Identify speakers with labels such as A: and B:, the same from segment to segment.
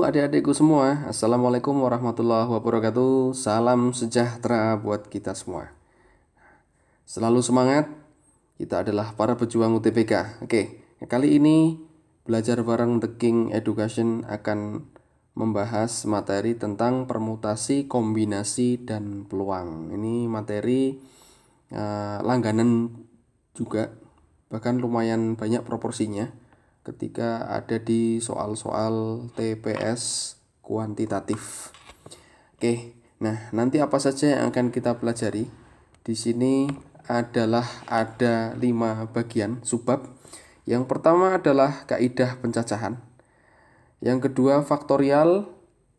A: adik-adikku semua, Assalamualaikum warahmatullahi wabarakatuh. Salam sejahtera buat kita semua. Selalu semangat, kita adalah para pejuang UTBK. Oke, kali ini belajar bareng The King Education akan membahas materi tentang permutasi, kombinasi, dan peluang. Ini materi langganan juga, bahkan lumayan banyak proporsinya ketika ada di soal-soal TPS kuantitatif. Oke, nah nanti apa saja yang akan kita pelajari? Di sini adalah ada 5 bagian subbab. Yang pertama adalah kaidah pencacahan. Yang kedua faktorial,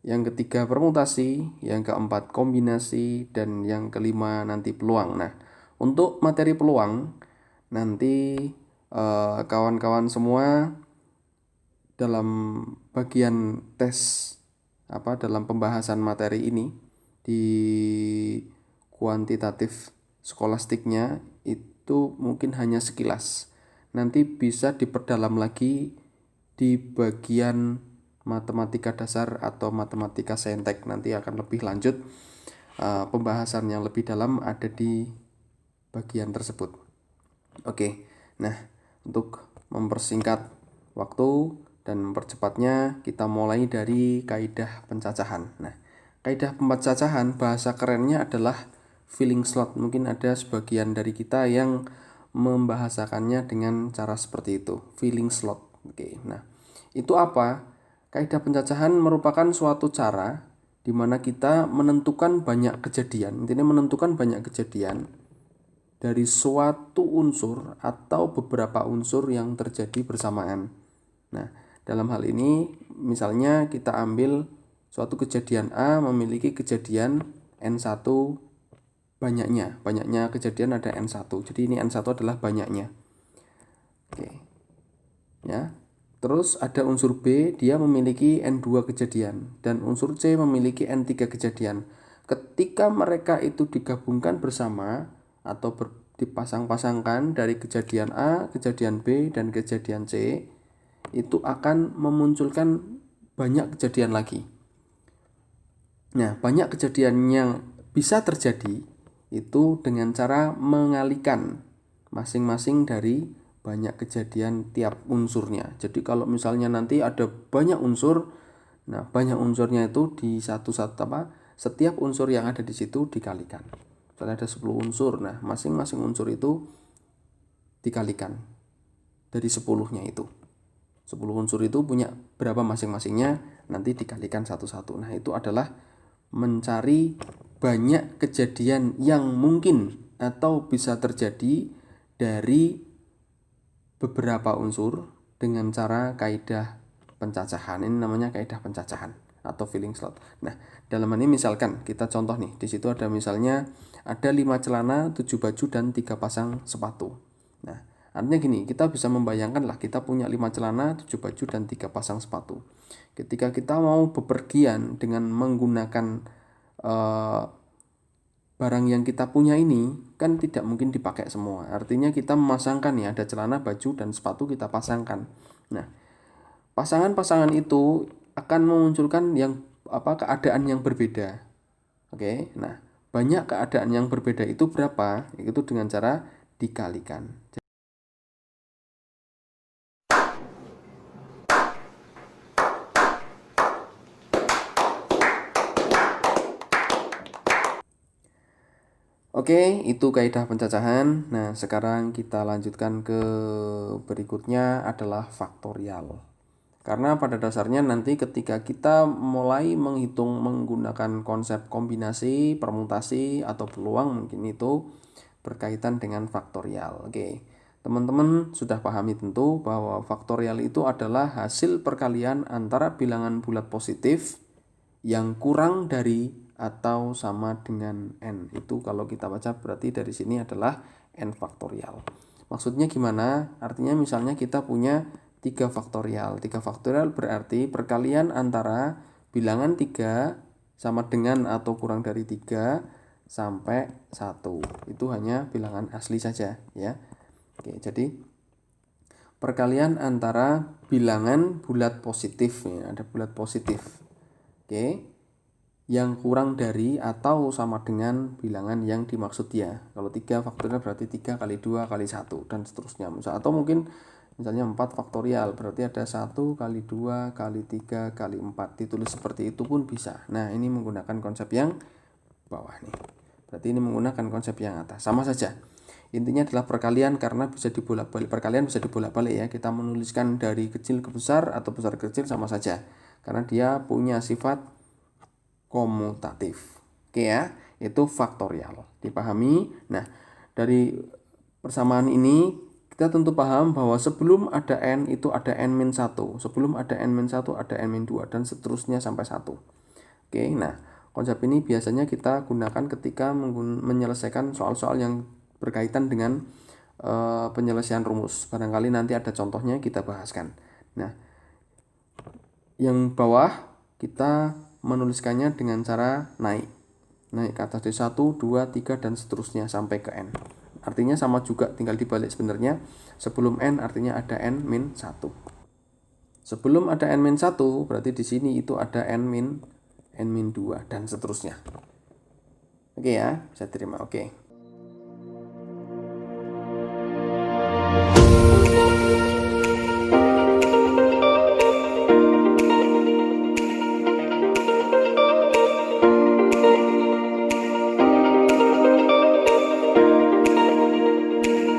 A: yang ketiga permutasi, yang keempat kombinasi, dan yang kelima nanti peluang. Nah, untuk materi peluang nanti kawan-kawan semua dalam bagian tes dalam pembahasan materi ini di kuantitatif skolastiknya itu mungkin hanya sekilas. Nanti bisa diperdalam lagi di bagian matematika dasar atau matematika saintek. Nanti akan lebih lanjut, pembahasan yang lebih dalam ada di bagian tersebut. Oke, nah untuk mempersingkat waktu dan mempercepatnya, kita mulai dari kaidah pencacahan. Nah, kaidah pencacahan bahasa kerennya adalah filling slot. Mungkin ada sebagian dari kita yang membahasakannya dengan cara seperti itu, filling slot. Oke, nah itu apa? Kaidah pencacahan merupakan suatu cara di mana kita menentukan banyak kejadian. Intinya menentukan banyak kejadian dari suatu unsur atau beberapa unsur yang terjadi bersamaan. Nah, dalam hal ini misalnya kita ambil suatu kejadian A memiliki kejadian N1 banyaknya. Banyaknya kejadian ada N1. Jadi ini N1 adalah banyaknya. Oke. Ya. Terus ada unsur B, dia memiliki N2 kejadian dan unsur C memiliki N3 kejadian. Ketika mereka itu digabungkan bersama atau dipasang-pasangkan dari kejadian A, kejadian B, dan kejadian C, itu akan memunculkan banyak kejadian lagi. Nah, banyak kejadian yang bisa terjadi itu dengan cara mengalihkan masing-masing dari banyak kejadian tiap unsurnya. Jadi kalau misalnya nanti ada banyak unsur, nah banyak unsurnya itu di setiap unsur yang ada di situ dikalikan. Misalnya ada 10 unsur, nah masing-masing unsur itu dikalikan dari 10-nya itu. 10 unsur itu punya berapa masing-masingnya, nanti dikalikan satu-satu. Nah, itu adalah mencari banyak kejadian yang mungkin atau bisa terjadi dari beberapa unsur dengan cara kaidah pencacahan. Ini namanya kaidah pencacahan atau filling slot. Nah, dalam ini misalkan kita contoh nih, di situ ada misalnya ada 5 celana, 7 baju, dan 3 pasang sepatu. Nah, artinya gini, kita bisa membayangkan lah kita punya 5 celana, 7 baju, dan 3 pasang sepatu. Ketika kita mau bepergian dengan menggunakan barang yang kita punya ini, kan tidak mungkin dipakai semua. Artinya kita memasangkan ya, ada celana, baju, dan sepatu kita pasangkan. Nah, pasangan-pasangan itu akan memunculkan keadaan yang berbeda. Oke, nah banyak keadaan yang berbeda itu berapa? Itu dengan cara dikalikan. Oke, itu kaidah pencacahan. Nah, sekarang kita lanjutkan ke berikutnya adalah faktorial. Karena pada dasarnya nanti ketika kita mulai menghitung menggunakan konsep kombinasi, permutasi, atau peluang, mungkin itu berkaitan dengan faktorial. Oke, teman-teman sudah pahami tentu bahwa faktorial itu adalah hasil perkalian antara bilangan bulat positif yang kurang dari atau sama dengan n. Itu kalau kita baca berarti dari sini adalah n faktorial. Maksudnya gimana? Artinya misalnya kita punya 3 faktorial. 3 faktorial berarti perkalian antara bilangan 3 sama dengan atau kurang dari 3 sampai 1. Itu hanya bilangan asli saja ya. Oke, jadi perkalian antara bilangan bulat positif, ya, ada bulat positif. Oke. Yang kurang dari atau sama dengan bilangan yang dimaksud ya. Kalau 3 faktorial berarti 3 kali 2 kali 1 dan seterusnya. Atau mungkin misalnya 4 faktorial berarti ada 1 kali 2 kali 3 kali 4. Ditulis seperti itu pun bisa. Nah, ini menggunakan konsep yang bawah nih. Berarti ini menggunakan konsep yang atas. Sama saja. Intinya adalah perkalian karena bisa dibolak-balik. Perkalian bisa dibolak-balik ya. Kita menuliskan dari kecil ke besar atau besar ke kecil sama saja. Karena dia punya sifat komutatif. Oke ya, itu faktorial. Dipahami? Nah, dari persamaan ini kita tentu paham bahwa sebelum ada n itu ada n-1. Sebelum ada n-1 ada n-2 dan seterusnya sampai 1. Oke, nah konsep ini biasanya kita gunakan ketika menyelesaikan soal-soal yang berkaitan dengan penyelesaian rumus. Barangkali nanti ada contohnya kita bahaskan. Nah, yang bawah kita menuliskannya dengan cara naik ke atas dari 1, 2, 3 dan seterusnya sampai ke n. Artinya sama juga, tinggal dibalik sebenarnya. Sebelum n artinya ada n-1. Sebelum ada n-1 berarti di sini itu ada n-2 dan seterusnya. Oke ya, bisa terima. Oke.